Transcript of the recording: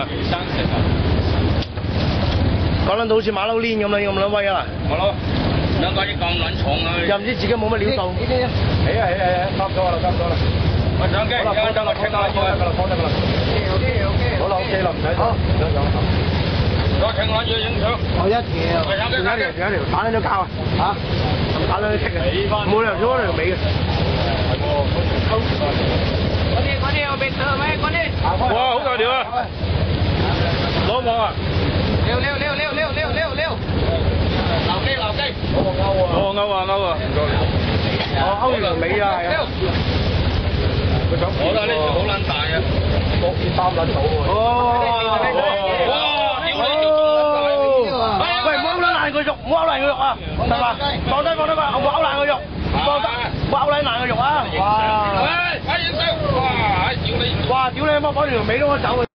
啊！講撚到好似馬騮鏈咁啦，咁撚威啊！係咯，兩個億咁撚重啊！又唔知自己冇乜料到。起啊，差唔多啦，差唔多啦。我上機，有得我清下要啊！放得㗎啦。好啦，OK 啦，唔使上，唔使上。再停撚住影相。我一條，打撚咗膠啊！嚇，打撚咗剔啊！冇理由咗條尾嘅。嗰啲有俾車咩？嗰啲。哇！好大條啊！攞網啊！溜！留機！哦，勾啊！哦，勾完條尾啊，係啊！我覺得呢條好撚大啊！多啲3撚到喎。哇！屌你條仲撚大！喂，唔好勾爛個肉，唔好勾爛個肉啊！得嘛？放低，唔好勾爛個肉，放低，唔好勾爛個肉啊！哇！快影相！哇！屌你！哇！屌你媽，攞條尾都我走啊！